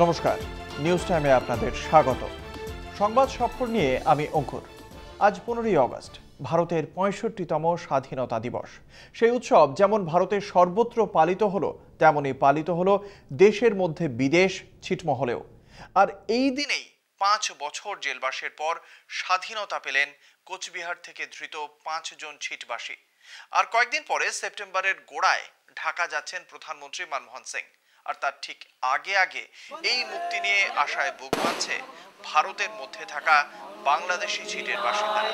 নমস্কার, নিউজ টাইমে আপনাদের স্বাগত। সংবাদ সফর নিয়ে আমি অঙ্কুর। আজ 15ই অগস্ট, ভারতের 65তম স্বাধীনতা দিবস। সেই উৎসব যেমন ভারতের সর্বত্র পালিত হলো, তেমনই পালিত হলো দেশের মধ্যে বিদেশ ছিটমহলেও। আর এই দিনেই 5 বছর জেলবাসের পর স্বাধীনতা পেলেন কোচবিহার থেকে ধৃত 5 জন ছিটবাসী। আর কয়েকদিন পরে সেপ্টেম্বরের গোড়ায় ঢাকা যাচ্ছেন প্রধানমন্ত্রী মনমোহন সিং। আর তার ঠিক আগে আগে এই মুক্তি নিয়ে আশায় বুক বাঁধছে ভারতের মধ্যে থাকা বাংলাদেশি ছিটের বাসিন্দারা।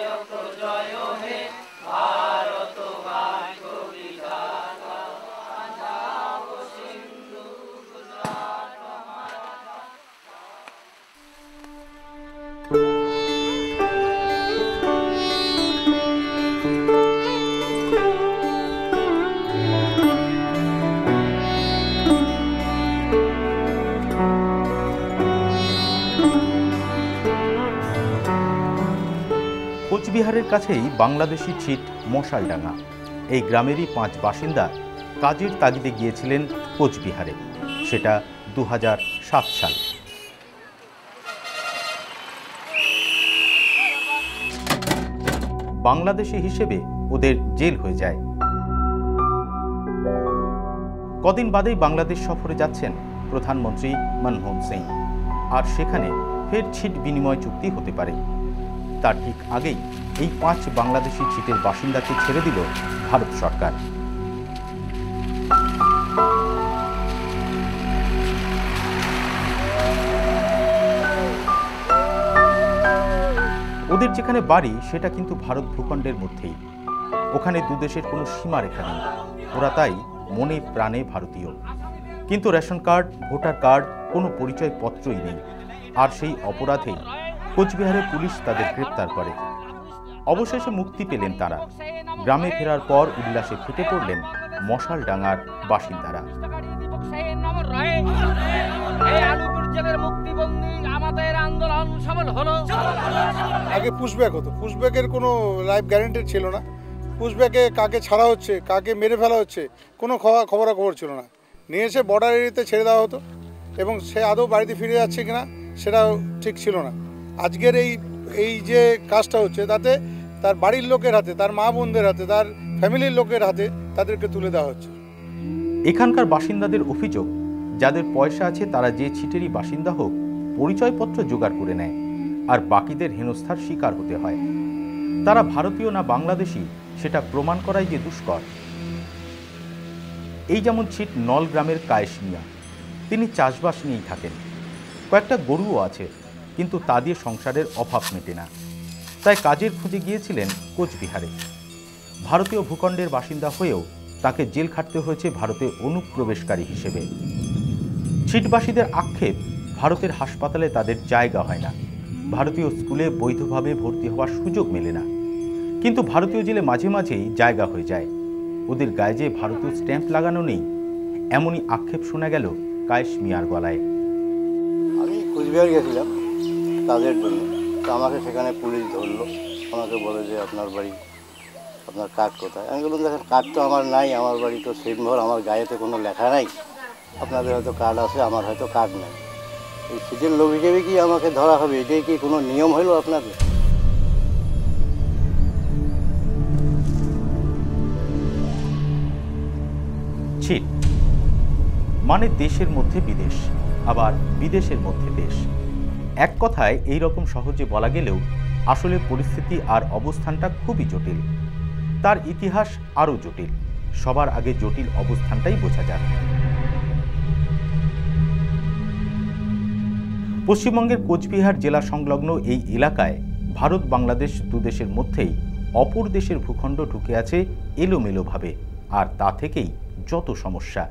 কোচবিহারের কাছেই বাংলাদেশি ছিট মশালডাঙ্গা। এই গ্রামেরই 5 বাসিন্দা কাজের তাগিদে গিয়েছিলেন কোচবিহারে। সেটা 2007 সাল। বাংলাদেশি হিসেবে ওদের জেল হয়ে যায়। কদিন বাদেই বাংলাদেশ সফরে যাচ্ছেন প্রধানমন্ত্রী মনমোহন সিং। আর সেখানে ফের ছিট বিনিময় চুক্তি হতে পারে। তার ঠিক আগেই এই 5 বাংলাদেশি ছিটের বাসিন্দাকে ছেড়ে দিল ভারত সরকার। ওদের যেখানে বাড়ি সেটা কিন্তু ভারত ভূখণ্ডের মধ্যেই। ওখানে দুদেশের কোনো সীমারেখা নেই। ওরা তাই মনে প্রাণে ভারতীয়। কিন্তু রেশন কার্ড, ভোটার কার্ড, কোনো পরিচয়পত্রই নেই। আর সেই অপরাধেই কোচবিহারের পুলিশ তাদের গ্রেপ্তার করে। অবশেষে মুক্তি পেলেন তারা। গ্রামে ফেরার পর উল্লাসে ফেটে পড়লেন মশালডাঙ্গার বাসিন্দারা। আগে পুশব্যাক হতো, পুশব্যাকের কোনো লাইফ গ্যারান্টি ছিল না। পুশব্যাকে কাকে ছাড়া হচ্ছে, কাকে মেরে ফেলা হচ্ছে, কোনো খবরাখবর ছিল না। নিয়ে এসে বর্ডার এরিয়াতে ছেড়ে দেওয়া হতো এবং সে আদৌ বাড়িতে ফিরে যাচ্ছে কিনা সেটাও ঠিক ছিল না। আজকের এই যে কাজটা হচ্ছে তাতে তার বাড়ির লোকের হাতে, তার মা বোনদের হাতে, তার ফ্যামিলির লোকের হাতে তাদেরকে তুলে দেওয়া হচ্ছে। এখানকার বাসিন্দাদের অভিযোগ, যাদের পয়সা আছে তারা যে ছিটেরই বাসিন্দা হোক পরিচয়পত্র জোগাড় করে নেয়, আর বাকিদের হেনস্থার শিকার হতে হয়। তারা ভারতীয় না বাংলাদেশি সেটা প্রমাণ করাই যে দুষ্কর। এই যেমন ছিট নল গ্রামের কায়েস মিয়া। তিনি চাষবাস নিয়েই থাকেন। কয়েকটা গরুও আছে, কিন্তু তা দিয়ে সংসারের অভাব মেটে না। তাই কাজের খুঁজে গিয়েছিলেন কোচবিহারে। ভারতীয় ভূখণ্ডের বাসিন্দা হয়েও তাকে জেল খাটতে হয়েছে ভারতে অনুপ্রবেশকারী হিসেবে। ছিটবাসীদের আক্ষেপ, ভারতের হাসপাতালে তাদের জায়গা হয় না, ভারতীয় স্কুলে বৈধভাবে ভর্তি হওয়ার সুযোগ মেলে না। কিন্তু ভারতীয় জেলে মাঝে মাঝেই জায়গা হয়ে যায়। ওদের গায়ে যে ভারতীয় স্ট্যাম্প লাগানো নেই, এমনই আক্ষেপ শোনা গেল কায়েস মিয়ার গলায়। আমি কোচবিহার গেছিলাম কাজের জন্য, তো আমাকে সেখানে পুলিশ ধরলো। আমাকে বলে যে আপনার বাড়ি, আপনার কার্ড কোথায়? আমি বললাম দেখেন কার্ড তো আমার নাই, আমার বাড়ি তো সেনভর, আমার গায়েতে কোনো লেখা নাই। আপনাদের হয়তো কার্ড আছে, আমার হয়তো কার্ড নেই। এই সিটের লোক হিসেবে কি আমাকে ধরা হবে? এটাই কি কোনো নিয়ম হলো আপনাদের? ছিট মানে দেশের মধ্যে বিদেশ, আবার বিদেশের মধ্যে দেশ। এক কথায় এই রকম সহজে বলা গেলেও আসলে পরিস্থিতি আর অবস্থানটা খুবই জটিল। তার ইতিহাস আরও জটিল। সবার আগে জটিল অবস্থানটাই বোঝা যাক। পশ্চিমবঙ্গের কোচবিহার জেলা সংলগ্ন এই এলাকায় ভারত বাংলাদেশ দুদেশের মধ্যেই অপর দেশের ভূখণ্ড ঢুকে আছে এলোমেলোভাবে। আর তা থেকেই যত সমস্যা।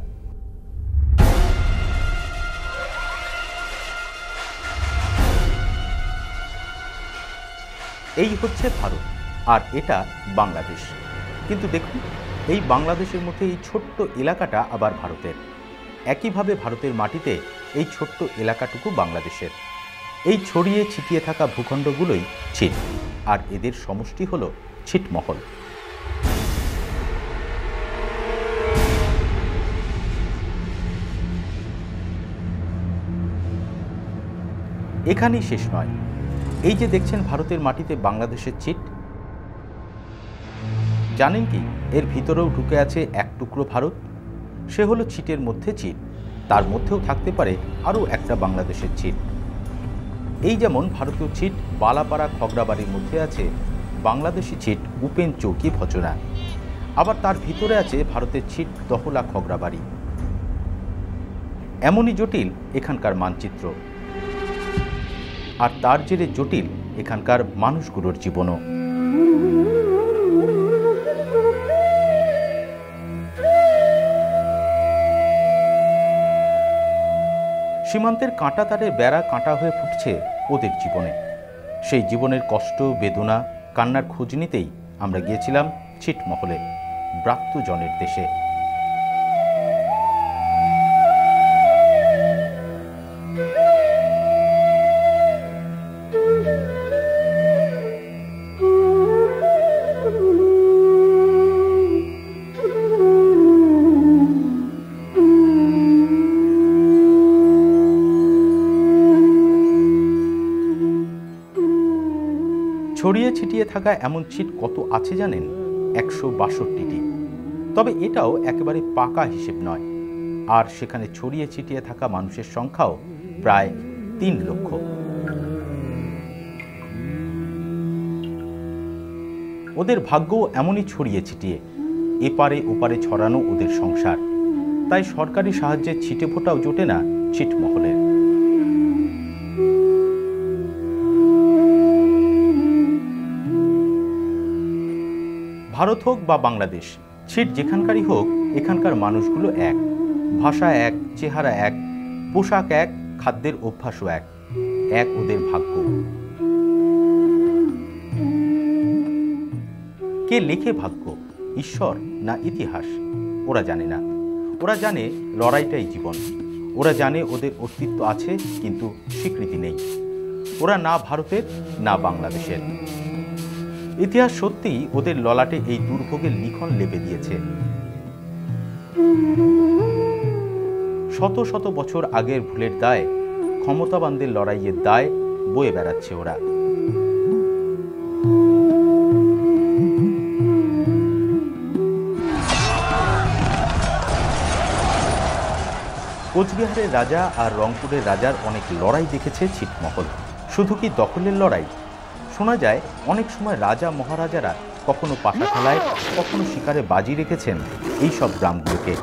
এই হচ্ছে ভারত, আর এটা বাংলাদেশ। কিন্তু দেখুন, এই বাংলাদেশের মধ্যে এই ছোট্ট এলাকাটা আবার ভারতের। একইভাবে ভারতের মাটিতে এই ছোট্ট এলাকাটুকু বাংলাদেশের। এই ছড়িয়ে ছিটিয়ে থাকা ভূখণ্ডগুলোই ছিট, আর এদের সমষ্টি হলো ছিটমহল। এখানেই শেষ নয়। এই যে দেখছেন ভারতের মাটিতে বাংলাদেশের ছিট, জানেন কি এর ভিতরেও ঢুকে আছে এক টুকরো ভারত? সে হলো ছিটের মধ্যে ছিট, তার মধ্যেও থাকতে পারে আরও একটা বাংলাদেশের ছিট। এই যেমন ভারতীয় ছিট বালাপাড়া খগড়াবাড়ির মধ্যে আছে বাংলাদেশি ছিট উপেন চৌকি ভজনা, আবার তার ভিতরে আছে ভারতের ছিট দহলা খগড়াবাড়ি। এমনই জটিল এখানকার মানচিত্র, আর তার জেরে জটিল এখানকার মানুষগুলোর জীবনও। সীমান্তের কাঁটা তারের বেড়া কাঁটা হয়ে ফুটছে ওদের জীবনে। সেই জীবনের কষ্ট, বেদনা, কান্নার খোঁজ নিতেই আমরা গিয়েছিলাম ছিটমহলে, ব্রাত্যজনের দেশে। ছড়িয়ে ছিটিয়ে থাকা এমন ছিট কত আছে জানেন? 162টি। তবে এটাও একেবারে পাকা হিসেব নয়, আর সেখানে ছড়িয়ে ছিটিয়ে থাকা মানুষের সংখ্যাও প্রায় 3 লক্ষ। ওদের ভাগ্যও এমনই ছড়িয়ে ছিটিয়ে, এপারে ওপারে ছড়ানো ওদের সংসার। তাই সরকারি সাহায্যে ছিটে ফোটাও জোটে না ছিটমহলের। ভারত হোক বা বাংলাদেশ, ছিট যেখানকারই হোক, এখানকার মানুষগুলো এক, ভাষা এক, চেহারা এক, পোশাক এক, খাদ্যের অভ্যাসও এক, এক ওদের ভাগ্য। কে লেখে ভাগ্য, ঈশ্বর না ইতিহাস? ওরা জানে না। ওরা জানে লড়াইটাই জীবন। ওরা জানে ওদের অস্তিত্ব আছে, কিন্তু স্বীকৃতি নেই। ওরা না ভারতের না বাংলাদেশের। ইতিহাস সত্যিই ওদের ললাটে এই দুর্ভোগের লিখন লেপে দিয়েছে। শত শত বছর আগের ভুলের দায়, ক্ষমতাবানদের লড়াইয়ের দায় বয়ে বেড়াচ্ছে ওরা। কোচবিহারের রাজা আর রংপুরের রাজার অনেক লড়াই দেখেছে ছিটমহল। শুধু কি দখলের লড়াই? শোনা যায় অনেক সময় রাজা মহারাজারা কখনো পাশা খেলায়, কখনো শিকারে বাজি রেখেছেন এই সব গ্রামগুলোকে।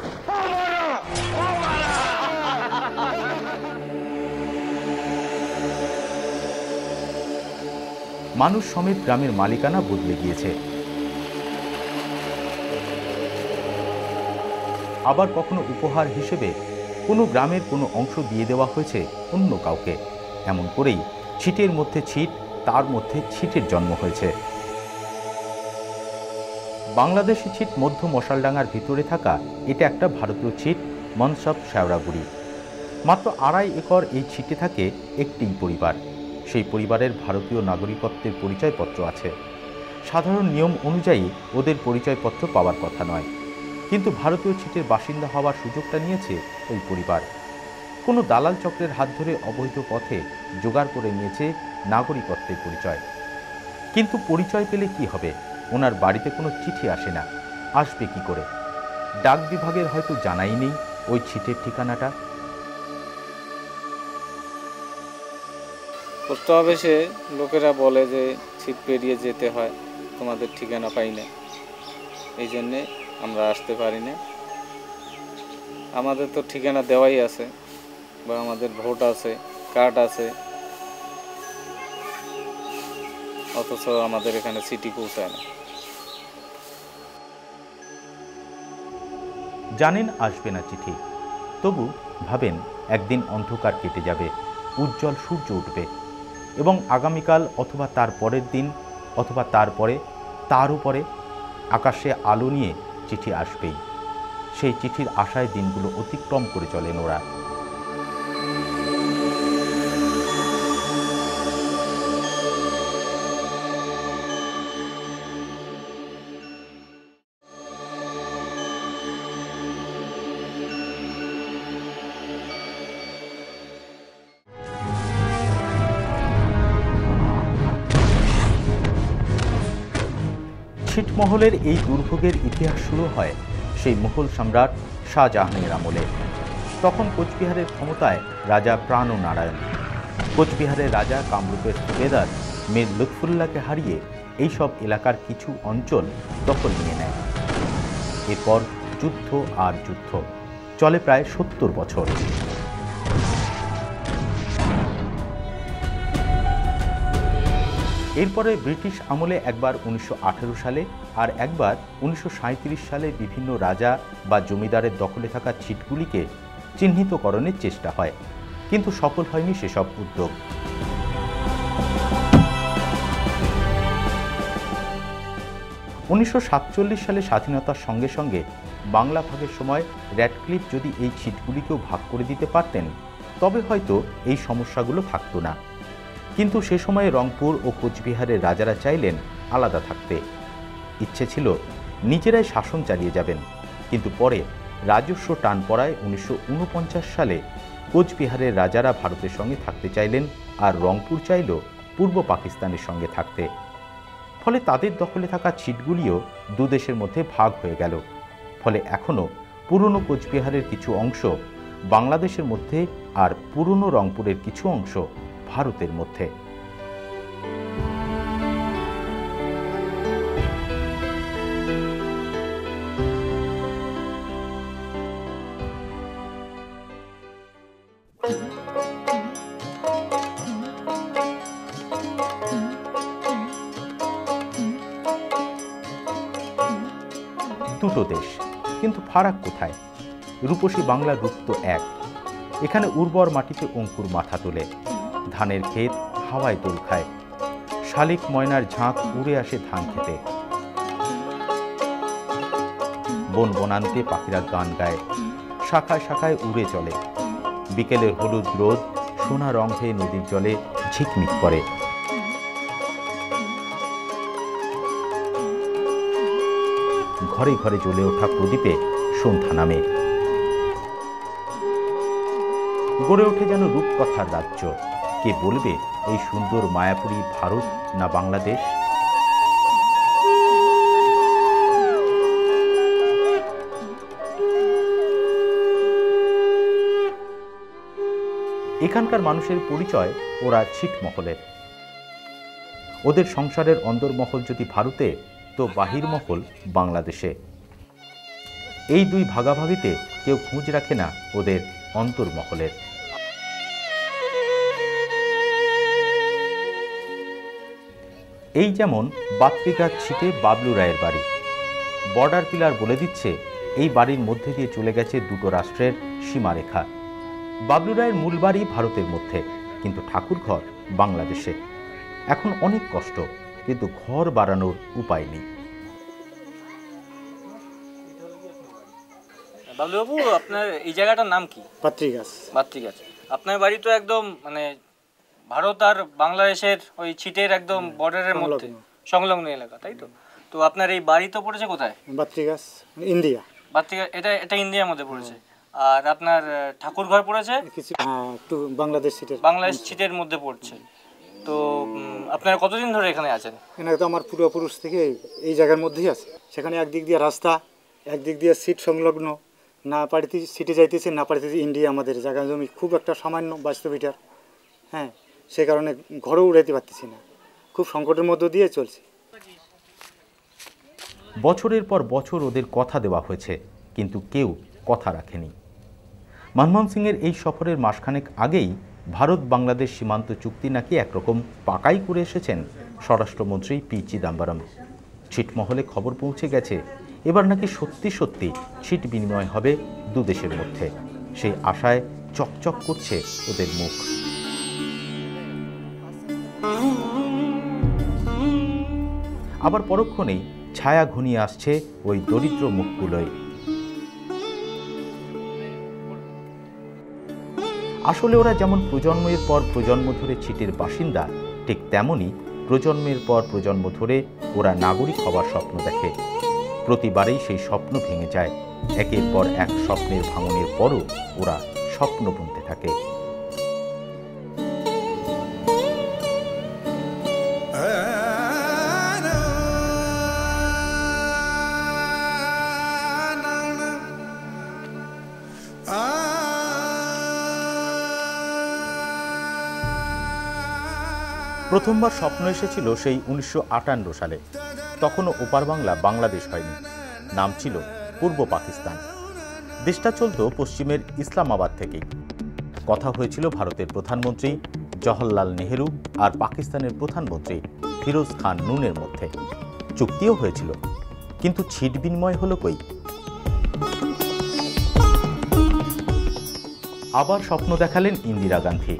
মানুষ সমেত গ্রামের মালিকানা বদলে গিয়েছে। আবার কখনো উপহার হিসেবে কোনো গ্রামের কোনো অংশ দিয়ে দেওয়া হয়েছে অন্য কাউকে। এমন করেই ছিটের মধ্যে ছিট, তার মধ্যে ছিটের জন্ম হয়েছে। বাংলাদেশি ছিট মধ্য মশালডাঙ্গার ভিতরে থাকা এটা একটা ভারতীয় ছিট, মনসব শেওড়াগুড়ি। মাত্র 2.5 একর এই ছিটে থাকে একটিই পরিবার। সেই পরিবারের ভারতীয় নাগরিকত্বের পরিচয়পত্র আছে। সাধারণ নিয়ম অনুযায়ী ওদের পরিচয়পত্র পাওয়ার কথা নয়, কিন্তু ভারতীয় ছিটের বাসিন্দা হওয়ার সুযোগটা নিয়েছে ওই পরিবার। কোনো দালাল চক্রের হাত ধরে অবৈধ পথে জোগাড় করে নিয়েছে নাগরিকত্বের পরিচয়। কিন্তু পরিচয় পেলে কি হবে? ওনার বাড়িতে কোনো চিঠি আসে না, আসবে কি করে? ডাক বিভাগের হয়তো জানাই নেই ওই ছিটের ঠিকানাটা। পোস্ট অফিসে লোকেরা বলে যে ছিট পেরিয়ে যেতে হয়, তোমাদের ঠিকানা পাই না, এই জন্যে আমরা আসতে পারি না। আমাদের তো ঠিকানা দেওয়াই আছে, বা আমাদের ভোট আছে, কার্ড আছে, অথচ আমাদের এখানে চিঠি পৌঁছায় না। জানেন আসবে না চিঠি, তবু ভাবেন একদিন অন্ধকার কেটে যাবে, উজ্জ্বল সূর্য উঠবে, এবং আগামীকাল অথবা তার পরের দিন অথবা তারপরে তার উপরে আকাশে আলো নিয়ে চিঠি আসবেই। সেই চিঠির আশায় দিনগুলো অতিক্রম করে চলেন ওরা। ছিটমহলের এই দুর্ভোগের ইতিহাস শুরু হয় সেই মুঘল সম্রাট শাহজাহানের আমলে। তখন কোচবিহারের ক্ষমতায় রাজা প্রাণনারায়ণ। কোচবিহারের রাজা কামরূপের সুবেদার মীর লুৎফুল্লাহকে হারিয়ে এইসব এলাকার কিছু অঞ্চল দখল নিয়ে নেয়। এরপর যুদ্ধ আর যুদ্ধ চলে প্রায় 70 বছর। এরপরে ব্রিটিশ আমলে একবার 1918 সালে আর একবার 1937 সালে বিভিন্ন রাজা বা জমিদারের দখলে থাকা ছিটগুলিকে চিহ্নিতকরণের চেষ্টা হয়, কিন্তু সফল হয়নি সেসব উদ্যোগ। 1947 সালে স্বাধীনতার সঙ্গে সঙ্গে বাংলা ভাগের সময় র্যাডক্লিফ যদি এই ছিটগুলিকেও ভাগ করে দিতে পারতেন তবে হয়তো এই সমস্যাগুলো থাকতো না। কিন্তু সে সময়ে রংপুর ও কোচবিহারের রাজারা চাইলেন আলাদা থাকতে। ইচ্ছে ছিল নিজেরাই শাসন চালিয়ে যাবেন, কিন্তু পরে রাজস্ব টান পড়ায় 1949 সালে কোচবিহারের রাজারা ভারতের সঙ্গে থাকতে চাইলেন আর রংপুর চাইল পূর্ব পাকিস্তানের সঙ্গে থাকতে। ফলে তাদের দখলে থাকা ছিটগুলিও দুদেশের মধ্যে ভাগ হয়ে গেল। ফলে এখনও পুরনো কোচবিহারের কিছু অংশ বাংলাদেশের মধ্যে আর পুরনো রংপুরের কিছু অংশ ভারতের মধ্যে। দুটো দেশ, কিন্তু ফারাক কোথায়? রূপসী বাংলার রূপ তো এক। এখানে উর্বর মাটিতে অঙ্কুর মাথা তোলে, ধানের ক্ষেত হাওয়ায় দোল খায়, শালিক ময়নার ঝাঁক উড়ে আসে ধান খেতে, বন বনান্তে পাখিরা গান গায়, শাখায় শাখায় উড়ে চলে, বিকেলের হলুদ রোদ সোনা রং হয়ে নদীর জলে ঝিকমিক করে। ঘরে ঘরে জ্বলে ওঠা প্রদীপে সন্ধ্যা নামে। গড়ে ওঠে যেন রূপকথার রাজ্য। কে বলবে এই সুন্দর মায়াপুরী ভারত না বাংলাদেশ? এখানকার মানুষের পরিচয় ওরা ছিটমহলের। ওদের সংসারের অন্দরমহল যদি ভারতে, তো বাহির মহল বাংলাদেশে। এই দুই ভাগাভাগিতে কেউ খোঁজ রাখে না ওদের অন্তর্মহলের। এই যেমন বাত্রিঘাট ছিটে বাবলু রায়ের বাড়ি। বর্ডার পিলার বলে দিচ্ছে এই বাড়ির মধ্যে দিয়ে চলে গেছে দুটো রাষ্ট্রের সীমারেখা। বাবলু রায়ের মূল বাড়ি ভারতের মধ্যে, কিন্তু ঠাকুরঘর বাংলাদেশে। এখন অনেক কষ্ট, কিন্তু ঘর বাড়ানোর উপায় নেই। বাবলুবাবু, আপনার এই জায়গাটার নাম কি? বাত্রিঘাট। বাত্রিঘাট। আপনার বাড়ি তো একদম মানে ভারত আর বাংলাদেশের ওই ছিটের একদম বর্ডারের মধ্যে সংলগ্ন এলাকা, তাই তো? তো আপনার এই বাড়ি তো পড়েছে কোথায়? বাত্রিঘাট, ইন্ডিয়া। বাত্রিঘাট এটা ইন্ডিয়ার মধ্যে পড়েছে। আর আপনার ঠাকুর ঘর পড়েছে কিছু একটু বাংলাদেশ ছিটের মধ্যে পড়ছে। তো আপনারা কতদিন ধরে এখানে আছেন? এখানে তো আমার পূর্বপুরুষ থেকে এই জায়গার মধ্যেই আছে। সেখানে একদিক দিয়ে রাস্তা, একদিক দিয়ে সিট সংলগ্ন, না পারিতে সিটে যাইতেছে, না পারিতেছে ইন্ডিয়া। আমাদের জায়গা জমি খুব একটা সামান্য 22 মিটার, হ্যাঁ, সে কারণে ঘরেও উড়াইতে পারতেছি না, খুব সংকটের মধ্য দিয়ে চলছে। বছরের পর বছর ওদের কথা দেওয়া হয়েছে, কিন্তু কেউ কথা রাখেনি। মনমোহন সিংয়ের এই সফরের মাসখানেক আগেই ভারত বাংলাদেশ সীমান্ত চুক্তি নাকি একরকম পাকাই করে এসেছেন স্বরাষ্ট্রমন্ত্রী পি চিদাম্বরম। ছিটমহলে খবর পৌঁছে গেছে এবার নাকি সত্যি সত্যি ছিট বিনিময় হবে দুদেশের মধ্যে। সেই আশায় চকচক করছে ওদের মুখ। আবার পরক্ষণেই ছায়া ঘনিয়ে আসছে ওই দরিদ্র মুখগুলোয়। আসলে ওরা যেমন প্রজন্মের পর প্রজন্ম ধরে ছিটের বাসিন্দা, ঠিক তেমনই প্রজন্মের পর প্রজন্ম ধরে ওরা নাগরিক হওয়ার স্বপ্ন দেখে। প্রতিবারেই সেই স্বপ্ন ভেঙে যায়। একের পর এক স্বপ্নের ভাঙনের পরও ওরা স্বপ্ন বুনতে থাকে। প্রথমবার স্বপ্ন এসেছিল সেই 1958 সালে। তখনও ওপার বাংলা বাংলাদেশ হয়নি, নাম ছিল পূর্ব পাকিস্তান। দেশটা চলত পশ্চিমের ইসলামাবাদ থেকেই। কথা হয়েছিল ভারতের প্রধানমন্ত্রী জওহরলাল নেহেরু আর পাকিস্তানের প্রধানমন্ত্রী ফিরোজ খান নুনের মধ্যে। চুক্তিও হয়েছিল, কিন্তু ছিট বিনিময় হলো কই? আবার স্বপ্ন দেখালেন ইন্দিরা গান্ধী।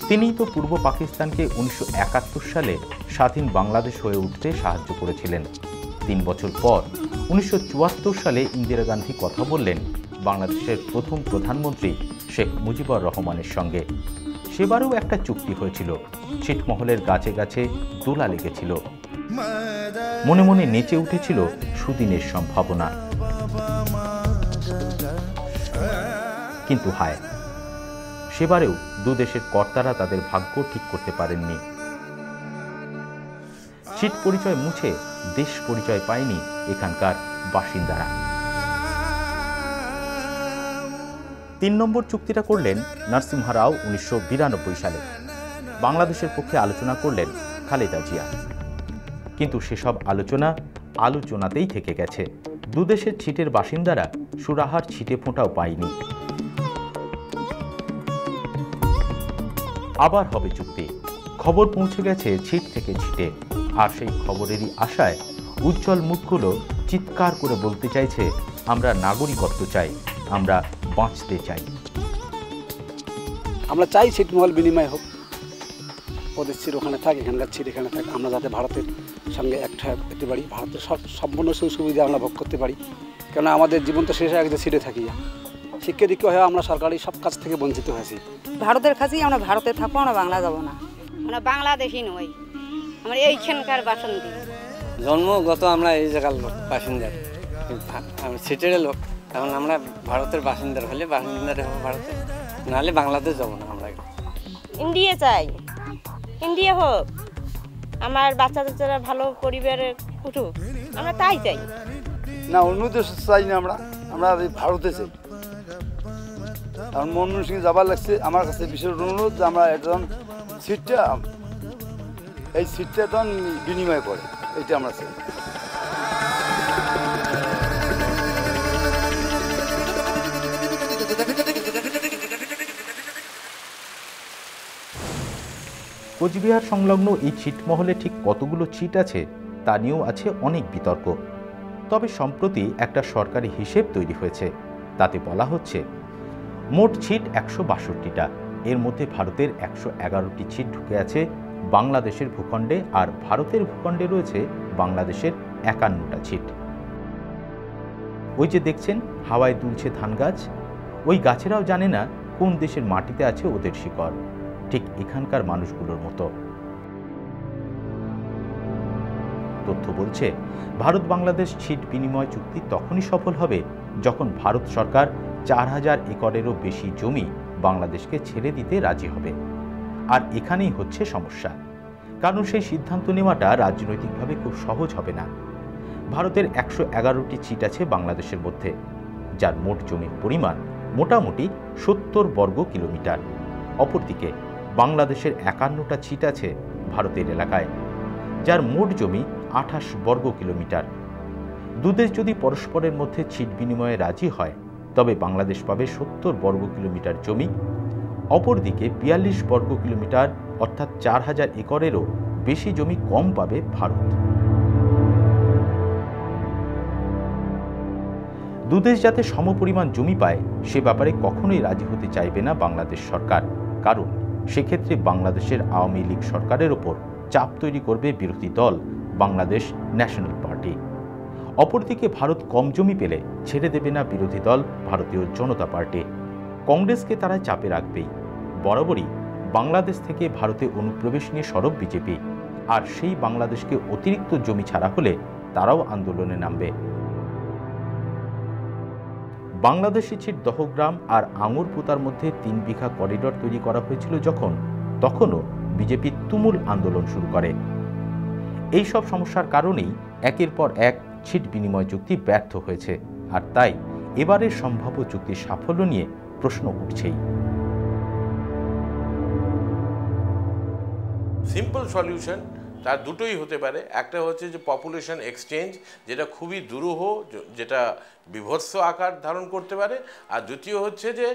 তিনিই তো পূর্ব পাকিস্তানকে 1971 সালে স্বাধীন বাংলাদেশ হয়ে উঠতে সাহায্য করেছিলেন। 3 বছর পর 1974 সালে ইন্দিরা গান্ধী কথা বললেন বাংলাদেশের প্রথম প্রধানমন্ত্রী শেখ মুজিবুর রহমানের সঙ্গে। সেবারও একটা চুক্তি হয়েছিল, ছিটমহলের গাছে গাছে দোলা লেগেছিল, মনে মনে নেচে উঠেছিল সুদিনের সম্ভাবনা। কিন্তু হায়, সেবারেও দুদেশের কর্তারা তাদের ভাগ্য ঠিক করতে পারেননি। ছিট পরিচয় মুছে দেশ পরিচয় পায়নি এখানকার বাসিন্দারা। 3 নম্বর চুক্তিটা করলেন নরসিংহ রাও 1992 সালে। বাংলাদেশের পক্ষে আলোচনা করলেন খালেদা জিয়া। কিন্তু সেসব আলোচনাতেই থেকে গেছে। দুদেশের ছিটের বাসিন্দারা সুরাহার ছিটে ফোঁটাও পায়নি। আবার হবে চুক্তি। খবর পৌঁছে গেছে ছিট থেকে ছিটে, আর সেই খবরেরই আশায় উজ্জ্বল মুখগুলো চিৎকার করে বলতে চাইছে, আমরা নাগরিকত্ব চাই, আমরা বাঁচতে চাই। আমরা চাই ছিটমহল বিনিময় হোক, ওদের ছিট ওখানে থাক, এখানকার ছিট এখানে থাক, আমরা যাতে ভারতের সঙ্গে একটা পেতে পারি, ভারতের সম্পূর্ণ সুবিধা আমরা ভোগ করতে পারি। কেন আমাদের জীবন তো শেষ হয়ে গেছে ছিটে থাকি। শিক্ষা দীক্ষা হয়ে আমরা সরকারি সব কাজ থেকে বঞ্চিত হয়েছি। ভারতের কাছেই আমরা ভারতে থাকবো, আমরা বাংলা যাব না, আমরা বাংলাদেশি নই, আমরা এইখানকার বাসিন্দা। জন্মগত আমরা এই জায়গার লোক, বাসিন্দার, সিটের লোক। এখন আমরা ভারতের বাসিন্দার হলে বাসিন্দার হবো ভারতে, নাহলে বাংলাদেশ যাবো না। আমরা ইন্ডিয়া চাই, ইন্ডিয়া হোক, আমার বাচ্চা বাচ্চারা ভালো পরিবারে উঠুক, আমরা তাই চাই না। অন্য দেশ চাই না, আমরা ভারতে চাই। কারণ মনমোহন সিং যাবার লাগছে, আমার কাছে বিশেষ অনুরোধ যে আমরা একজন এই সিটটা তখন বিনিময় করে, এইটা আমরা চাই। কোচবিহার সংলগ্ন এই ছিটমহলে ঠিক কতগুলো ছিট আছে তা নিয়েও আছে অনেক বিতর্ক। তবে সম্প্রতি একটা সরকারি হিসেব তৈরি হয়েছে, তাতে বলা হচ্ছে মোট ছিট 162টা। এর মধ্যে ভারতের 111টি ছিট ঢুকে আছে বাংলাদেশের ভূখণ্ডে, আর ভারতের ভূখণ্ডে রয়েছে বাংলাদেশের 51টা ছিট। ওই যে দেখছেন হাওয়ায় দুলছে ধান গাছ, ওই গাছেরাও জানে না কোন দেশের মাটিতে আছে ওদের শিকড়, ঠিক এখানকার মানুষগুলোর মতো। তথ্য বলছে ভারত বাংলাদেশ ছিট বিনিময় চুক্তি তখনই সফল হবে যখন ভারত সরকার 4000 একরেরও বেশি জমি বাংলাদেশকে ছেড়ে দিতে রাজি হবে। আর এখানেই হচ্ছে সমস্যা, কারণ সেই সিদ্ধান্ত নেওয়াটা রাজনৈতিকভাবে খুব সহজ হবে না। ভারতের 111টি ছিট আছে বাংলাদেশের মধ্যে, যার মোট জমির পরিমাণ মোটামুটি 70 বর্গ কিলোমিটার। অপরদিকে বাংলাদেশের 51টা ছিট আছে ভারতের এলাকায়, যার মোট জমি 28 বর্গ কিলোমিটার। দুদেশ যদি পরস্পরের মধ্যে ছিট বিনিময়ে রাজি হয় তবে বাংলাদেশ পাবে 70 বর্গ কিলোমিটার জমি, অপরদিকে 42 বর্গ কিলোমিটার অর্থাৎ 4000 একরেরও বেশি জমি কম পাবে ভারত। দুদেশ যাতে সমপরিমাণ জমি পায় সে ব্যাপারে কখনোই রাজি হতে চাইবে না বাংলাদেশ সরকার, কারণ সেক্ষেত্রে বাংলাদেশের আওয়ামী লীগ সরকারের ওপর চাপ তৈরি করবে বিরোধী দল বাংলাদেশ ন্যাশনাল পার্টি। অপরদিকে ভারত কম জমি পেলে ছেড়ে দেবে না বিরোধী দল ভারতীয় জনতা পার্টি। কংগ্রেসকে তারা চাপে রাখবেই। বরাবরই বাংলাদেশ থেকে ভারতে অনুপ্রবেশ নিয়ে সরব বিজেপি, আর সেই বাংলাদেশকে অতিরিক্ত জমি ছাড়া হলে তারাও আন্দোলনে নামবে। বাংলাদেশি ছিট দহগ্রাম আর আঙুরপোতার মধ্যে 3 বিঘা করিডর তৈরি করা হয়েছিল যখন, তখনও বিজেপি তুমুল আন্দোলন শুরু করে। এই সব সমস্যার কারণেই একের পর এক ছিট বিনিময় চুক্তি ব্যর্থ হয়েছে, আর তাই এবারের সম্ভাব্য চুক্তির সাফল্য নিয়ে প্রশ্ন উঠছেই। সিম্পল সলিউশন তার দুটোই হতে পারে। একটা হচ্ছে যে পপুলেশন এক্সচেঞ্জ, যেটা খুবই দুরূহ, যেটা বিভৎস আকার ধারণ করতে পারে। আর দ্বিতীয় হচ্ছে যে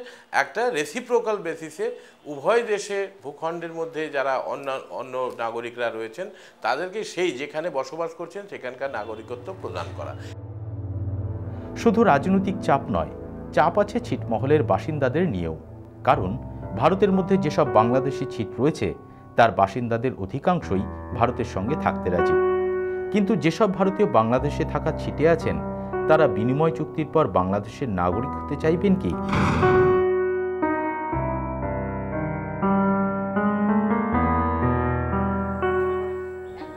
একটা রেসিপ্রোকাল বেসিসে উভয় দেশে ভূখণ্ডের মধ্যে যারা অন্য নাগরিকরা রয়েছেন তাদেরকে সেই যেখানে বসবাস করছেন সেখানকার নাগরিকত্ব প্রদান করা। শুধু রাজনৈতিক চাপ নয়, চাপ আছে ছিটমহলের বাসিন্দাদের নিয়েও। কারণ ভারতের মধ্যে যেসব বাংলাদেশি ছিট রয়েছে তার বাসিন্দাদের অধিকাংশই ভারতের সঙ্গে থাকতে রাজি। কিন্তু যেসব ভারতীয় বাংলাদেশে থাকা ছিটে আছেন তারা বিনিময় চুক্তির পর বাংলাদেশের নাগরিক হতে চাইবেন কি?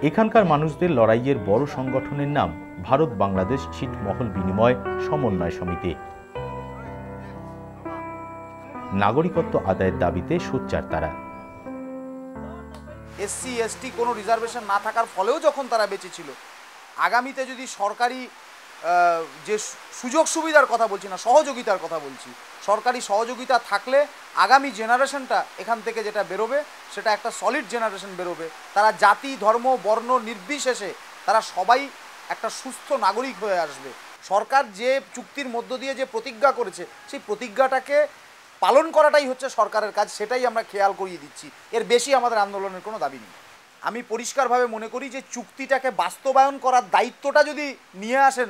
এখানকার মানুষদের লড়াইয়ের বড় সংগঠনের নাম ভারত বাংলাদেশ ছিটমহল বিনিময় সমন্বয় সমিতি। নাগরিকত্ব আদায়ের দাবিতে সোচ্চার তারা। এসসি এসটি কোনো রিজার্ভেশন না থাকার ফলেও যখন তারা বেঁচে ছিল, আগামীতে যদি সরকারি যে সুযোগ সুবিধার কথা বলছি না, সহযোগিতার কথা বলছি, সরকারি সহযোগিতা থাকলে আগামী জেনারেশনটা এখান থেকে যেটা বেরোবে সেটা একটা সলিড জেনারেশন বেরোবে। তারা জাতি ধর্ম বর্ণ নির্বিশেষে তারা সবাই একটা সুস্থ নাগরিক হয়ে আসবে। সরকার যে চুক্তির মধ্য দিয়ে যে প্রতিজ্ঞা করেছে সেই প্রতিজ্ঞাটাকে পালন করাটাই হচ্ছে সরকারের কাজ, সেটাই আমরা খেয়াল করিয়ে দিচ্ছি। এর বেশি আমাদের আন্দোলনের কোনো দাবি নেই। আমি পরিষ্কারভাবে মনে করি যে চুক্তিটাকে বাস্তবায়ন করার দায়িত্বটা যদি নিয়ে আসেন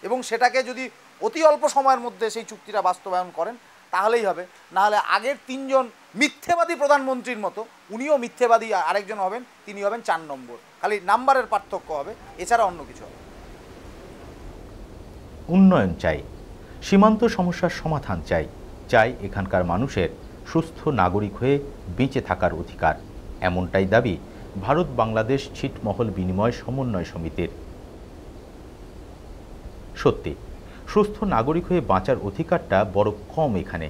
এবং সেটাকে যদি অতি অল্প সময়ের মধ্যে সেই চুক্তিটা বাস্তবায়ন করেন তাহলেই হবে। নাহলে আগের তিনজন মিথ্যেবাদী প্রধানমন্ত্রীর মতো উনিও মিথ্যেবাদী, আরেকজন হবেন তিনি হবেন 4 নম্বর, খালি নাম্বারের পার্থক্য হবে, এছাড়া অন্য কিছু হবে। উন্নয়ন চাই, সীমান্ত সমস্যার সমাধান চাই, চাই এখানকার মানুষের সুস্থ নাগরিক হয়ে বেঁচে থাকার অধিকার। এমনটাই দাবি ভারত বাংলাদেশ ছিটমহল বিনিময় সমন্বয় সমিতির। সত্যি সুস্থ নাগরিক হয়ে বাঁচার অধিকারটা বড় কম এখানে।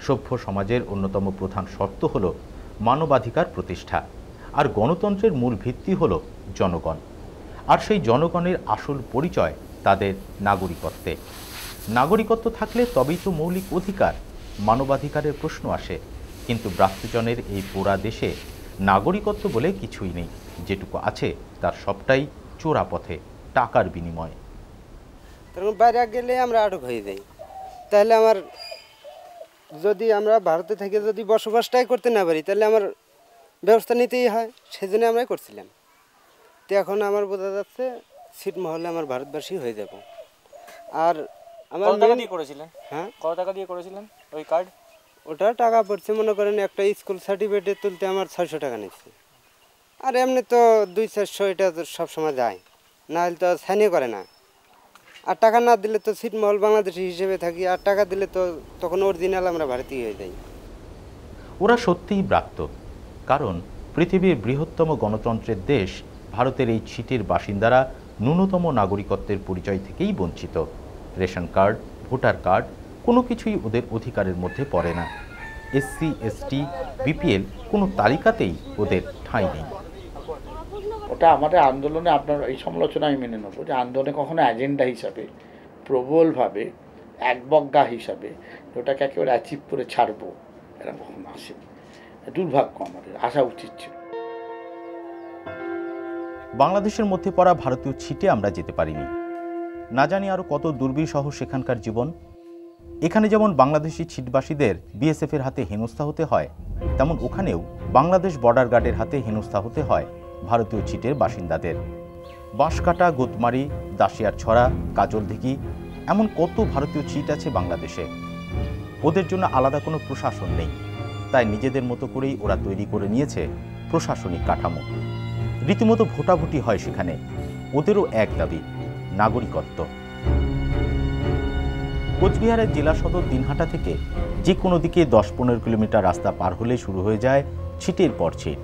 সভ্য সমাজের অন্যতম প্রধান শর্ত হল মানবাধিকার প্রতিষ্ঠা, আর গণতন্ত্রের মূল ভিত্তি হল জনগণ। আর সেই জনগণের আসল পরিচয় তাদের নাগরিকত্বে। নাগরিকত্ব থাকলে তবেই তো মৌলিক অধিকার, মানবাধিকারের প্রশ্ন আসে। কিন্তু ব্রাত্যজনের এই পোড়া দেশে নাগরিকত্ব বলে কিছুই নেই। যেটুকু আছে তার সবটাই চোরা পথে, টাকার বিনিময়ে। তখন বাইরে গেলে আমরা আটক হয়ে যাই। তাহলে আমার যদি আমরা ভারতে থেকে যদি বসবাসটাই করতে না পারি তাহলে আমার ব্যবস্থা নিতেই হয়, সেজন্য আমরাই করছিলাম। তো এখন আমার বোঝা যাচ্ছে ছিটমহলে আমার ভারতবাসী হয়ে যাব। আর আমার কত টাকা দিয়ে করেছিলেন? হ্যাঁ, কত টাকা দিয়ে করেছিলেন ওই কার্ড? ওটা টাকা পড়ছে মনে করেন একটা স্কুল সার্টিফিকেট তুলতে আমার 600 টাকা নিচ্ছে। আর এমনি তো 200-400 এটা তো সবসময় যায়, না হলে তো সাইনে করে না। আর টাকা না দিলে তো ছিটমহল বাংলাদেশি হিসেবে থাকি, আর টাকা দিলে তো তখন অরিজিনাল আমরা ভারতীয় হয়ে যাই। ওরা সত্যিই ব্রাত্য, কারণ পৃথিবীর বৃহত্তম গণতন্ত্রের দেশ ভারতের এই ছিটের বাসিন্দারা ন্যূনতম নাগরিকত্বের পরিচয় থেকেই বঞ্চিত। রেশন কার্ড, ভোটার কার্ড কোনো কিছুই ওদের অধিকারের মধ্যে পড়ে না। এসসি এসটি বিপিএল কোনো তালিকাতেই ওদের ঠাঁই নেই। ওটা আমাদের আন্দোলনে, আপনার এই সমালোচনা আমি মেনে নেবো যে আন্দোলনে কখনো এজেন্ডা হিসাবে প্রবলভাবে একবজ্ঞা হিসাবে ওটাকে একেবারে অ্যাচিভ করে ছাড়বো এরা কখনো আসেনি। দুর্ভাগ্য, আমাদের আসা উচিত ছিল। বাংলাদেশের মধ্যে পড়া ভারতীয় ছিটে আমরা যেতে পারিনি। না জানি আরও কত দুর্বিষহ সেখানকার জীবন। এখানে যেমন বাংলাদেশি ছিটবাসীদের বিএসএফের হাতে হেনস্থা হতে হয়, তেমন ওখানেও বাংলাদেশ বর্ডার গার্ডের হাতে হেনস্থা হতে হয় ভারতীয় ছিটের বাসিন্দাদের। বাঁশকাটা, গোদমারি, দাসিয়ার ছড়া, কাজলদিঘি এমন কত ভারতীয় ছিট আছে বাংলাদেশে। ওদের জন্য আলাদা কোনো প্রশাসন নেই, তাই নিজেদের মতো করেই ওরা তৈরি করে নিয়েছে প্রশাসনিক কাঠামো। রীতিমতো ভোটাভুটি হয় সেখানে। ওদেরও এক দাবি, নাগরিকত্ব। কোচবিহারের জেলা সদর দিনহাটা থেকে যে কোনো দিকে 10-15 কিলোমিটার রাস্তা পার হলে শুরু হয়ে যায় ছিটের পর ছিট।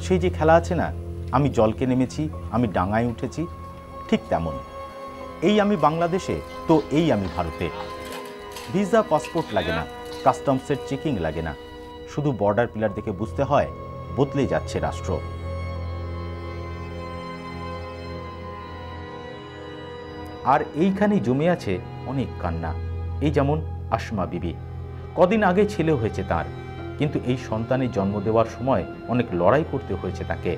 সেই যে খেলা আছে না, আমি জলকে নেমেছি, আমি ডাঙায় উঠেছি, ঠিক তেমন। এই আমি বাংলাদেশে, তো এই আমি ভারতে। ভিসা পাসপোর্ট লাগে না, কাস্টমসের চেকিং লাগে না, শুধু বর্ডার পিলার দেখে বুঝতে হয় বদলে যাচ্ছে রাষ্ট্র। আর এইখানেই জমে আছে অনেক কান্না। এই যেমন আসমা বিবি, কদিন আগে ছেলে হয়েছে তার। কিন্তু এই সন্তানের জন্ম দেওয়ার সময় অনেক লড়াই করতে হয়েছে তাকে।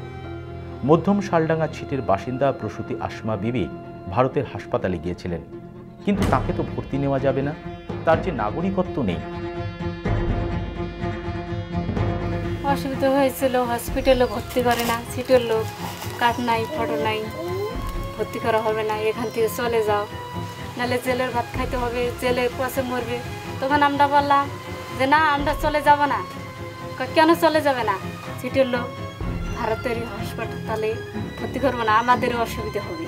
মধ্যম শালডাঙ্গা ছিটের বাসিন্দা প্রসূতি আসমা বিবি ভারতের হাসপাতালে গিয়েছিলেন, কিন্তু তাকে তো ভর্তি নেওয়া যাবে না, তার যে নাগরিকত্ব নেই। অসুবিধা হয়েছিল, হসপিটালে ভর্তি করে না, সিটের লোক, কার্ড নাই, ফটো নাই, ভর্তি করা হবে না, এখান থেকে চলে যাও, নাহলে জেলের ভাত খাইতে হবে, জেলে পচে মরবে। তখন আমরা বললাম যে না, আমরা চলে যাব না। কেন চলে যাবে না? সিটের লোক, ভারতের হাসপাতালে ভর্তি করবো না, আমাদেরও অসুবিধা হবে।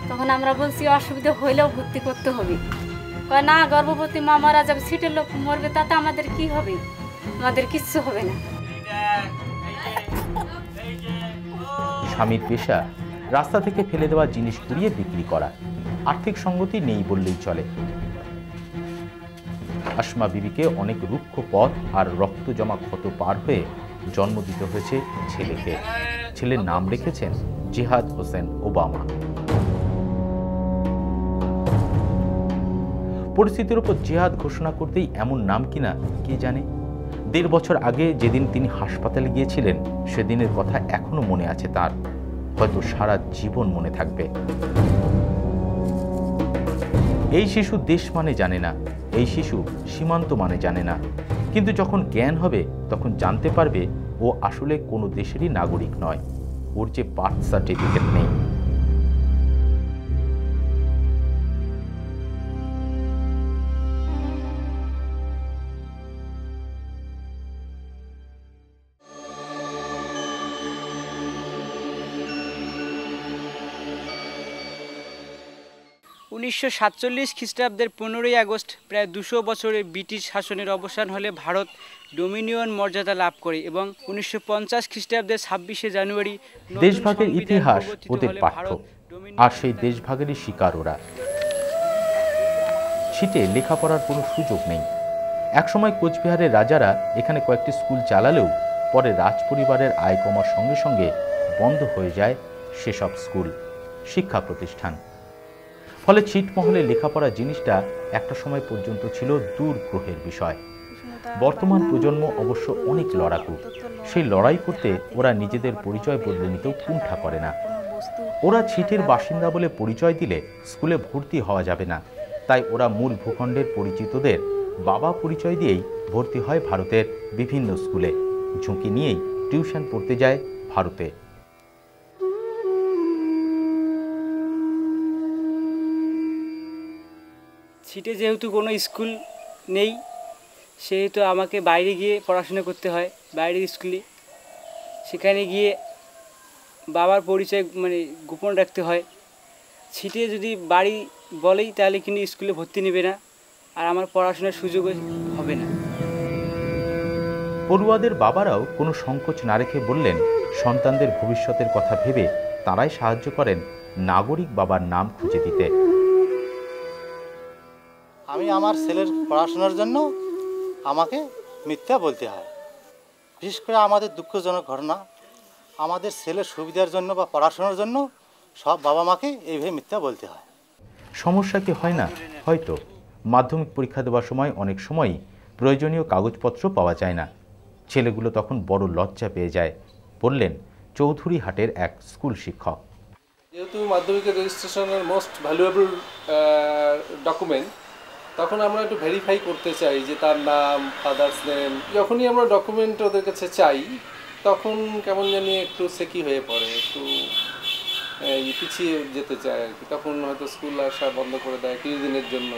তখন আমরা বলছি অসুবিধা হইলেও ভর্তি করতে হবে। কয় না, গর্ভবতী মা মারা যাবে, সিটের লোক মরবে, তাতে আমাদের কি হবে? আমাদের কিচ্ছু হবে না। স্বামীর পেশা রাস্তা থেকে ফেলে দেওয়া জিনিস কুড়িয়ে বিক্রি করা, আর্থিক সঙ্গতি নেই বললেই চলে। আসমা বিবিকে অনেক রুক্ষ পথ আর রক্ত জমা ক্ষত পার হয়ে জন্ম দিতে হয়েছে ছেলেকে। ছেলের নাম রেখেছেন জিহাদ হোসেন ওবামা। পরিস্থিতির উপর জিহাদ ঘোষণা করতেই এমন নাম কিনা কে জানে। 1.5 বছর আগে যেদিন তিনি হাসপাতালে গিয়েছিলেন, সেদিনের কথা এখনো মনে আছে তার, হয়তো সারা জীবন মনে থাকবে। এই শিশু দেশ মানে জানে না, এই শিশু সীমান্ত মানে জানে না, কিন্তু যখন জ্ঞান হবে তখন জানতে পারবে ও আসলে কোনো দেশেরই নাগরিক নয়, ওর যে বার্থ সার্টিফিকেট নেই। 1947 খ্রিস্টাব্দের 15ই আগস্ট প্রায় 200 বছরের ব্রিটিশ শাসনের অবসান হলে ভারত ডোমিনিয়ন মর্যাদা লাভ করে এবং 1950 খ্রিস্টাব্দের 26শে জানুয়ারি দেশভাগের ইতিহাস ওদের পাঠ্য, আর সেই দেশভাগেরই শিকার ওরা। ছিটে লেখাপড়ার কোনো সুযোগ নেই। একসময় কোচবিহারের রাজারা এখানে কয়েকটি স্কুল চালালেও পরে রাজ পরিবারের আয় কমার সঙ্গে সঙ্গে বন্ধ হয়ে যায় সেসব স্কুল, শিক্ষা প্রতিষ্ঠান। ফলে ছিটমহলে লেখাপড়া জিনিসটা একটা সময় পর্যন্ত ছিল দূর গ্রহের বিষয়। বর্তমান প্রজন্ম অবশ্য অনেক লড়াকু, সেই লড়াই করতে ওরা নিজেদের পরিচয় বদলে নিতেও কুণ্ঠা করে না। ওরা ছিটের বাসিন্দা বলে পরিচয় দিলে স্কুলে ভর্তি হওয়া যাবে না, তাই ওরা মূল ভূখণ্ডের পরিচিতদের বাবা পরিচয় দিয়েই ভর্তি হয় ভারতের বিভিন্ন স্কুলে, ঝুঁকি নিয়েই টিউশন পড়তে যায় ভারতে। ছিটে যেহেতু কোনো স্কুল নেই, সেহেতু আমাকে বাইরে গিয়ে পড়াশোনা করতে হয়, বাইরের স্কুলে। সেখানে গিয়ে বাবার পরিচয় মানে গোপন রাখতে হয়। ছিটে যদি বাড়ি বলেই তাহলে কিন্তু স্কুলে ভর্তি নেবে না, আর আমার পড়াশোনার সুযোগ হবে না। পড়ুয়াদের বাবারাও কোনো সংকোচ না রেখে বললেন সন্তানদের ভবিষ্যতের কথা ভেবে তারাই সাহায্য করেন নাগরিক বাবার নাম খুঁজে দিতে। আমি আমার ছেলের পড়াশোনার জন্য আমাকে মিথ্যা বলতে হয়। বিশেষ করে আমাদের দুঃখজনক ঘটনা, আমাদের ছেলের সুবিধার জন্য বা পড়াশোনার জন্য সব বাবা মাকে এইভাবে মিথ্যা বলতে হয়। সমস্যা কি হয় না? হয়তো মাধ্যমিক পরীক্ষা দেওয়ার সময় অনেক সময়ই প্রয়োজনীয় কাগজপত্র পাওয়া যায় না। ছেলেগুলো তখন বড় লজ্জা পেয়ে যায়, বললেন চৌধুরীহাটের এক স্কুল শিক্ষক। যেহেতু মাধ্যমিকের রেজিস্ট্রেশনের মোস্ট ভ্যালুয়েবল ডকুমেন্ট, তখন আমরা একটু ভেরিফাই করতে চাই যে তার নাম, ফাদার্স নেম। যখনই আমরা ডকুমেন্ট ওদের কাছে চাই, তখন কেমন জানি একটু সেকি হয়ে পড়ে, একটু পিছিয়ে যেতে চায় আর কি। তখন হয়তো স্কুল আসা বন্ধ করে দেয় কিছুদিনের জন্য।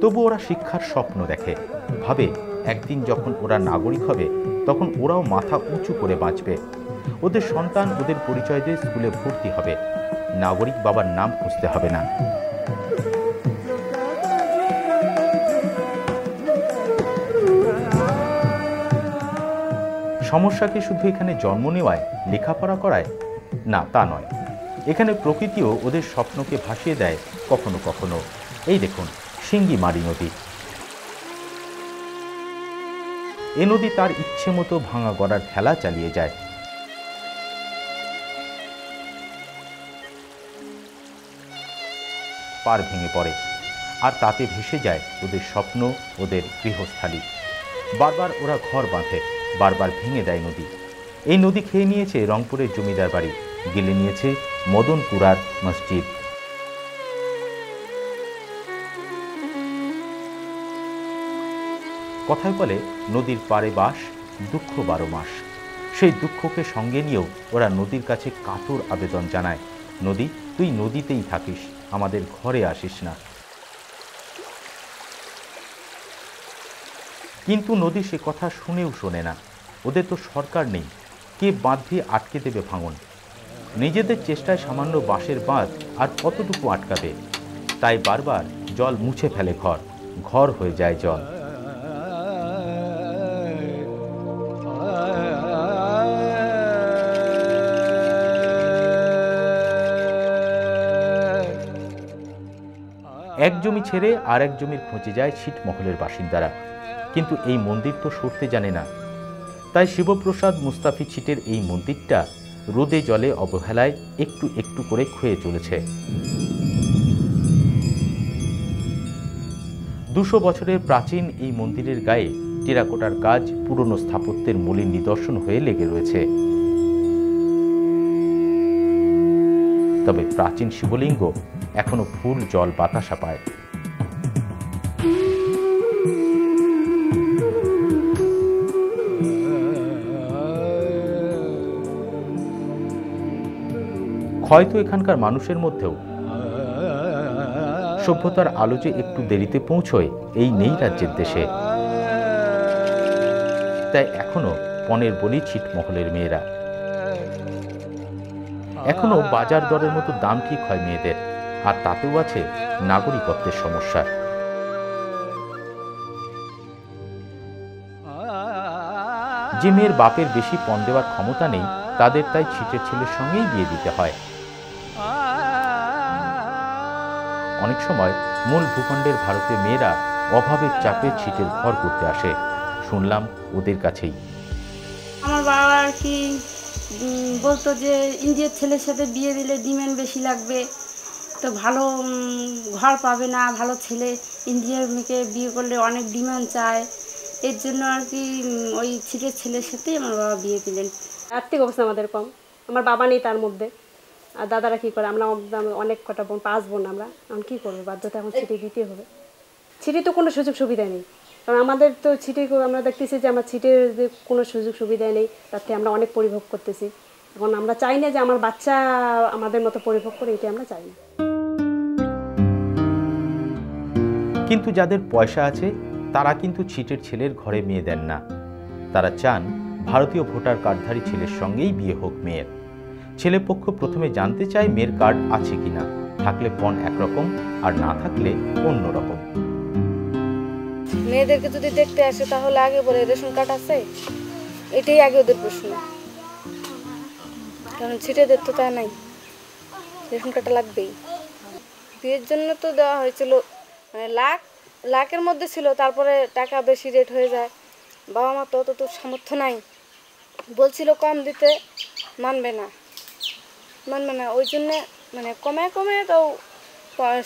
তবু ওরা শিক্ষার স্বপ্ন দেখে, ভাবে একদিন যখন ওরা নাগরিক হবে তখন ওরাও মাথা উঁচু করে বাঁচবে। ওদের সন্তান ওদের পরিচয় দিয়ে স্কুলে ভর্তি হবে, নাগরিক বাবার নাম খুঁজতে হবে না। সমস্যা কি শুধু এখানে জন্ম নেওয়ায়, লেখাপড়া করায়? না, তা নয়। এখানে প্রকৃতিও ওদের স্বপ্নকে ভাসিয়ে দেয় কখনো কখনো। এই দেখুন সিঙ্গিমারি নদী। এ নদী তার ইচ্ছে মতো ভাঙা গড়ার খেলা চালিয়ে যায়। পার ভেঙে পড়ে, আর তাতে ভেসে যায় ওদের স্বপ্ন, ওদের গৃহস্থালী। বারবার ওরা ঘর বাঁধে, বারবার ভেঙে দেয় নদী। এই নদী খেয়ে নিয়েছে রংপুরের জমিদার বাড়ি, গিলে নিয়েছে মদনপুরার মসজিদ। কথায় বলে নদীর পাড়ে বাস, দুঃখ 12 মাস। সেই দুঃখকে সঙ্গে নিয়েও ওরা নদীর কাছে কাতর আবেদন জানায়, নদী তুই নদীতেই থাকিস, আমাদের ঘরে আসিস না। কিন্তু নদী সে কথা শুনেও শোনে না। ওদের তো সরকার নেই, কে বাঁধ দিয়ে আটকে দেবে ভাঙন? নিজেদের চেষ্টায় সামান্য বাঁশের বাঁধ আর কতটুকু আটকাবে? তাই বারবার জল মুছে ফেলে ঘর, ঘর হয়ে যায় জল। এক জমি ছেড়ে আর এক জমির খোঁজে যায় ছিটমহলের বাসিন্দারা, কিন্তু এই মন্দির তো সরতে জানে না। তাই শিবপ্রসাদ মুস্তাফি ছিটের এই মন্দিরটা রোদে জলে অবহেলায় একটু একটু করে ক্ষয়ে চলেছে। 200 বছরের প্রাচীন এই মন্দিরের গায়ে টেরাকোটার কাজ পুরনো স্থাপত্যের মলিন নিদর্শন হয়ে লেগে রয়েছে। তবে প্রাচীন শিবলিঙ্গ এখনো ফুল, জল, বাতাসা পায়। হয়তো এখানকার মানুষের মধ্যেও সভ্যতার আলো যে একটু দেরিতে পৌঁছয় এই নেই রাজ্যের দেশে। তাই এখনো পণের বলি ছিটমহলের মেয়েরা। এখনো বাজার দরের মতো দাম ঠিক হয় মেয়েদের, আর তাতেও আছে নাগরিকত্বের সমস্যা। যে মেয়ের বাপের বেশি পণ দেওয়ার ক্ষমতা নেই তাদের তাই ছিটের ছেলের সঙ্গেই বিয়ে দিতে হয়। অনেক সময় মূল ভূখণ্ডের ভারতীয় মেয়েরা অভাবের চাপে ছিটের ঘর করতে আসে, শুনলাম ওদের কাছেই। আমার বাবা আর কি বলতো যে ইন্ডিয়ার ছেলের সাথে বিয়ে দিলে ডিমান্ড বেশি লাগবে, তো ভালো ঘর পাবে না, ভালো ছেলে ইন্ডিয়ার মেয়েকে বিয়ে করলে অনেক ডিমান্ড চায়, এর জন্য আর কি ওই ছিটের ছেলের সাথেই আমার বাবা বিয়ে দিলেন। আর্থিক অবস্থা আমাদের কম, আমার বাবা নেই তার মধ্যে, আর দাদারা কী করে, আমরা অনেক কটা বোন, 5 বোন, আমরা এখন কী করবো, বাধ্যতা এখন ছিটে দিতে হবে। ছিটে তো কোনো সুযোগ সুবিধা নেই, কারণ আমাদের তো ছিটে আমরা দেখতেছি যে আমার ছিটের যে কোনো সুযোগ সুবিধা নেই, তাতে আমরা অনেক পরিভোগ করতেছি। এখন আমরা চাই না যে আমার বাচ্চা আমাদের মতো পরিভোগ করে, এটা আমরা চাই না। কিন্তু যাদের পয়সা আছে তারা কিন্তু ছিটের ছেলের ঘরে মেয়ে দেন না। তারা চান ভারতীয় ভোটার কার্ডধারী ছেলের সঙ্গেই বিয়ে হোক মেয়ের। ছেলেপক্ষ প্রথমে জানতে চায় মেয়ের কার্ড আছে কিনা, থাকলে পণ একরকম আর না থাকলে অন্য রকম। মেয়েদেরকে যদি দেখতে আসে তাহলে আগে বলে রেশন কার্ড আছে, এটাই আগে ওদের প্রশ্ন, কারণ ছিটেদের তো তা নাই, রেশন কার্ডটা লাগবেই। বিয়ের জন্য তো দেওয়া হয়েছিল মানে লাখের মধ্যে ছিল, তারপরে টাকা বেশি রেট হয়ে যায়, বাবা মা তো অত তো সামর্থ্য নাই, বলছিল কম দিতে, মানবে না, ওই জন্যে মানে কমে কমে তো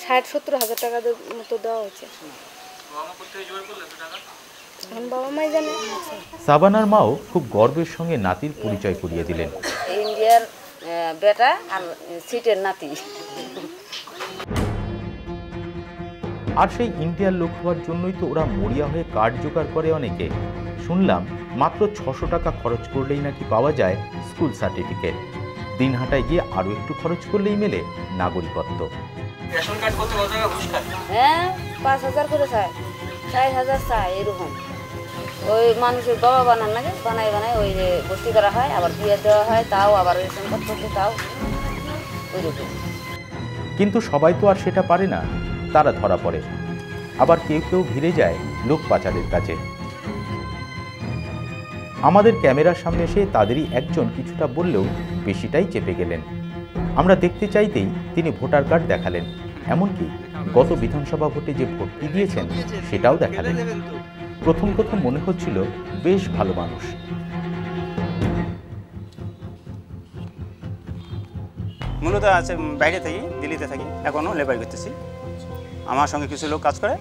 60-70 হাজার টাকা মতো দেওয়া হয়েছে। বাবা মাই জানে। সাবানার মাও খুব গর্বের সঙ্গে নাতির পরিচয় করিয়ে দিলেন। ইন্ডিয়ার বেটা আর সিটের নাতি। আর সেই ইন্ডিয়ার লোক হওয়ার জন্যই তো ওরা মরিয়া হয়ে কার্ড জোগাড় করে অনেকে। শুনলাম মাত্র 600 টাকা খরচ করলেই নাকি পাওয়া যায় স্কুল সার্টিফিকেট। দিনহাটায় গিয়ে আরো একটু খরচ করলেই মেলে নাগরিকত্ব। রেশন কার্ড কত টাকা ঘুষ খায়? হ্যাঁ 5000 করে চায়, 60,000 চায়, এরকম। ওই মানুষের বাবা বানান লাগে, বানায় ওই যে ভর্তি করা হয়, আবার বিয়ে দেওয়া হয়, তাও আবার রেশন কার্ড করতে, তাও ওইরকম। কিন্তু সবাই তো আর সেটা পারে না, তারা ধরা পড়ে। আবার কেউ কেউ ভিড়ে যায় লোক পাচারের কাজে। আমাদের ক্যামেরার সামনে এসে তাদেরই একজন কিছুটা বললেও বেশিটাই চেপে গেলেন। আমরা দেখতে চাইতেই তিনি ভোটার কার্ড দেখালেন, এমনকি গত বিধানসভা ভোটে যে ভোটটি দিয়েছেন সেটাও দেখালেন। প্রথম মনে হচ্ছিল বেশ ভালো মানুষ। মূলত আছে বাইরে থাকি, দিল্লিতে থাকি, এখনও লেবার করতেছি। আমার সঙ্গে কিছু লোক কাজ করে,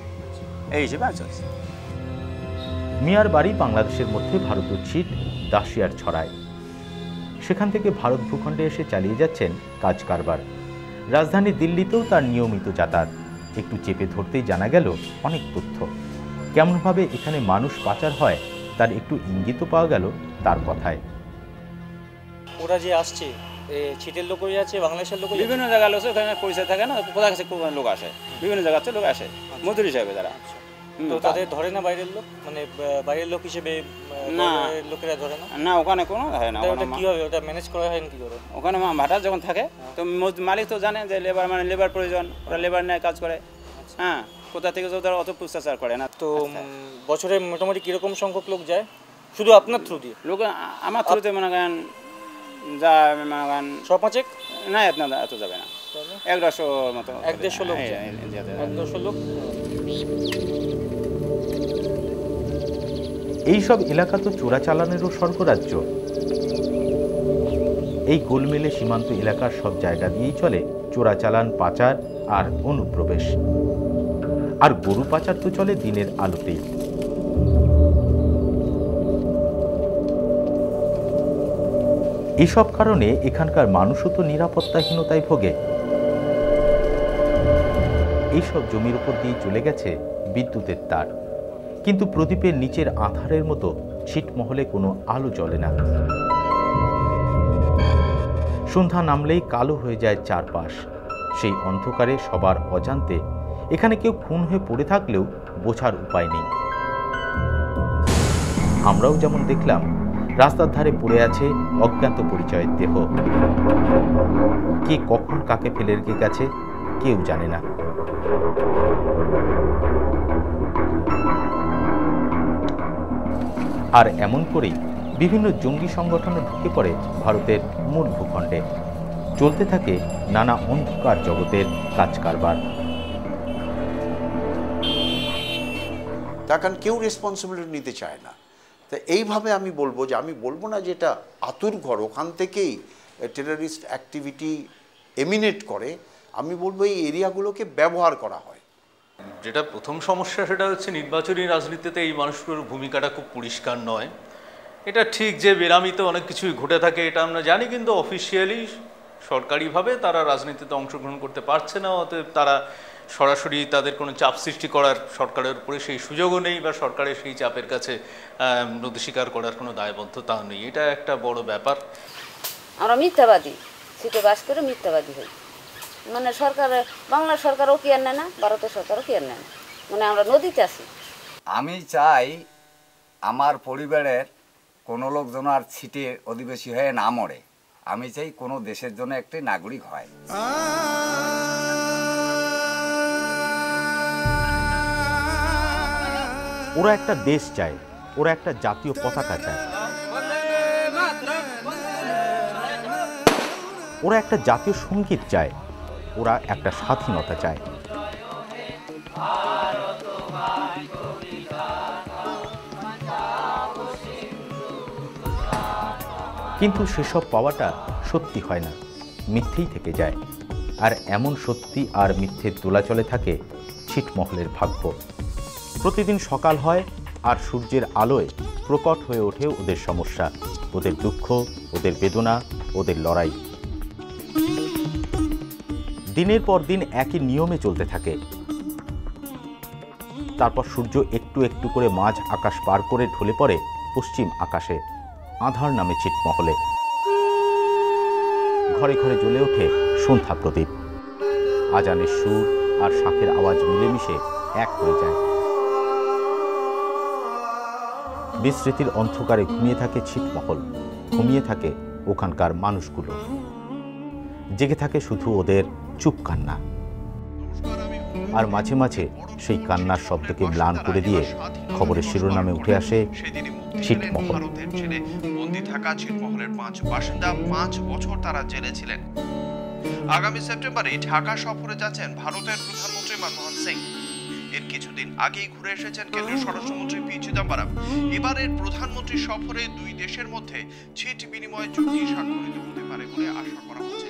এই হিসেবে আমি চলছি। মিয়ার বাড়ি বাংলাদেশের মধ্যে ভারতীয় ছিট দাসিয়ার ছড়ায়। সেখান থেকে ভারত ভূখণ্ডে এসে চালিয়ে যাচ্ছেন কাজ কারবার। রাজধানী দিল্লিতেও তার নিয়মিত যাতায়াত। একটু চেপে ধরতেই জানা গেল অনেক তথ্য। কেমনভাবে এখানে মানুষ পাচার হয় তার একটু ইঙ্গিতও পাওয়া গেল তার কথায়। ওরা যে আসছে ছিটের লোক আছে, বাংলাদেশের লোক বিভিন্ন জায়গার লোক, ওখানে পরিচয় থাকে না, কোথায় কাছে লোক আসে, বিভিন্ন জায়গা থেকে লোক আসে মজুরি হিসাবে তারা। তো তাদের ধরে না বাইরের লোক, মানে বাইরের লোক হিসেবে না, লোকেরা ধরে না? না, ওখানে কোনো ধরে না। ওটা কিভাবে ওটা ম্যানেজ করা হয় কি করে? ওখানে ভাড়া যখন থাকে তো মালিক তো জানে যে লেবার মানে লেবার প্রয়োজন, ওরা লেবার নিয়ে কাজ করে। হ্যাঁ, কোথা থেকে তো তারা অত পুষ্টাচার করে না। তো বছরে মোটামুটি কিরকম সংখ্যক লোক যায় শুধু আপনার থ্রু দিয়ে? লোক আমার থ্রুতে মনে করেন যা মনে করেন 100-5 না, এত যাবে না, 100-150 মতো, 150 লোক, 150 লোক। এইসব এলাকা তো চোরাচালানেরও স্বর্গরাজ্য। এই গোলমেলে সীমান্ত এলাকার সব জায়গা দিয়েই চলে চোরাচালান, পাচার আর অনুপ্রবেশ। আর গরু পাচার তো চলে দিনের আলোতেই। এসব কারণে এখানকার মানুষও তো নিরাপত্তাহীনতায় ভোগে। এইসব জমির উপর দিয়ে চলে গেছে বিদ্যুতের তার, কিন্তু প্রদীপের নিচের আধারের মতো ছিটমহলে কোনো আলো জ্বলে না। সন্ধ্যা নামলেই কালো হয়ে যায় চারপাশ। সেই অন্ধকারে সবার অজান্তে এখানে কেউ খুন হয়ে পড়ে থাকলেও বোঝার উপায় নেই। আমরাও যেমন দেখলাম রাস্তার ধারে পড়ে আছে অজ্ঞাত পরিচয়ের দেহ। কে কখন কাকে ফেলে রেখে গেছে কেউ জানে না। আর এমন করেই বিভিন্ন জঙ্গি সংগঠনও ঢুকে পড়ে ভারতের মূল ভূখণ্ডে। চলতে থাকে নানা অন্ধকার জগতের কাজ কারবার। তার কারণ কেউ রেসপন্সিবিলিটি নিতে চায় না। তো এইভাবে আমি বলবো যে, আমি বলবো না যে এটা আতুর ঘর, ওখান থেকেই টেররিস্ট অ্যাক্টিভিটি এমিনেট করে। আমি বলবো এই এরিয়াগুলোকে ব্যবহার করা হয়। যেটা প্রথম সমস্যা সেটা হচ্ছে নির্বাচনী রাজনীতিতে এই মানুষগুলোর ভূমিকাটা খুব পরিষ্কার নয়। এটা ঠিক যে বেরামিতে অনেক কিছুই ঘটে থাকে, এটা আমরা জানি, কিন্তু অফিসিয়ালি সরকারিভাবে তারা রাজনীতিতে অংশগ্রহণ করতে পারছে না। অতএব তারা সরাসরি তাদের কোনো চাপ সৃষ্টি করার সরকারের উপরে সেই সুযোগও নেই, বা সরকারের সেই চাপের কাছে নথি স্বীকার করার কোনো দায়বদ্ধতাও নেই। এটা একটা বড় ব্যাপার। আমরা মিথ্যাবাদী, সিটে বাস করে মিথ্যাবাদী হই। মানে সরকার, বাংলা সরকারও কেয়ার নেয় না, ভারতের সরকারও কেয়ার নেয় না, মানে আমরা নদীতে আছি। আমি চাই আমার পরিবারের কোনো লোক যেন আর ছিটে অধিবাসী হয়ে না মরে। আমি চাই কোনো দেশের জন্য একটি নাগরিক হয়। ওরা একটা দেশ চায়, ওরা একটা জাতীয় পতাকা চায়, ওরা একটা জাতীয় সঙ্গীত চায়, ওরা একটা স্বাধীনতা চায়। কিন্তু সেসব পাওয়াটা সত্যি হয় না, মিথ্যেই থেকে যায়। আর এমন সত্যি আর মিথ্যের দোলাচলে থাকে ছিটমহলের ভাগ্য। প্রতিদিন সকাল হয় আর সূর্যের আলোয় প্রকট হয়ে ওঠে ওদের সমস্যা, ওদের দুঃখ, ওদের বেদনা, ওদের লড়াই। দিনের পর দিন একই নিয়মে চলতে থাকে। তারপর সূর্য একটু একটু করে মাঝ আকাশ পার করে ঢলে পড়ে পশ্চিম আকাশে। আঁধার নামে ছিটমহলে ঘরে ঘরে জ্বলে ওঠে সন্ধ্যা প্রদীপ। আজানের সুর আর শাঁখের আওয়াজ মিলেমিশে এক হয়ে যায়। বিস্মৃতির অন্ধকারে ঘুমিয়ে থাকে ছিটমহল, ঘুমিয়ে থাকে ওখানকার মানুষগুলো, জেগে থাকে শুধু ওদের চুপ কান্না। আর মাঝে মাঝে সেই কান্নার শব্দকে ম্লান করে দিয়ে খবরের শিরোনামে উঠে আসে ছিটমহল। বন্দী থাকা ছিটমহলের 5 বাসিন্দা 5 বছর তারা জেলে ছিলেন। আগামী সেপ্টেম্বরে ঢাকা সফরে যাচ্ছেন ভারতের প্রধানমন্ত্রী মনমোহন সিং। এর কিছুদিন আগেই ঘুরে এসেছেন কেন্দ্রীয় স্বরাষ্ট্রমন্ত্রী পি চিদম্বরম। এবারের প্রধানমন্ত্রী সফরে দুই দেশের মধ্যে ছিট বিনিময় চুক্তি স্বাক্ষরিত হতে পারে বলে আশা করা হচ্ছে।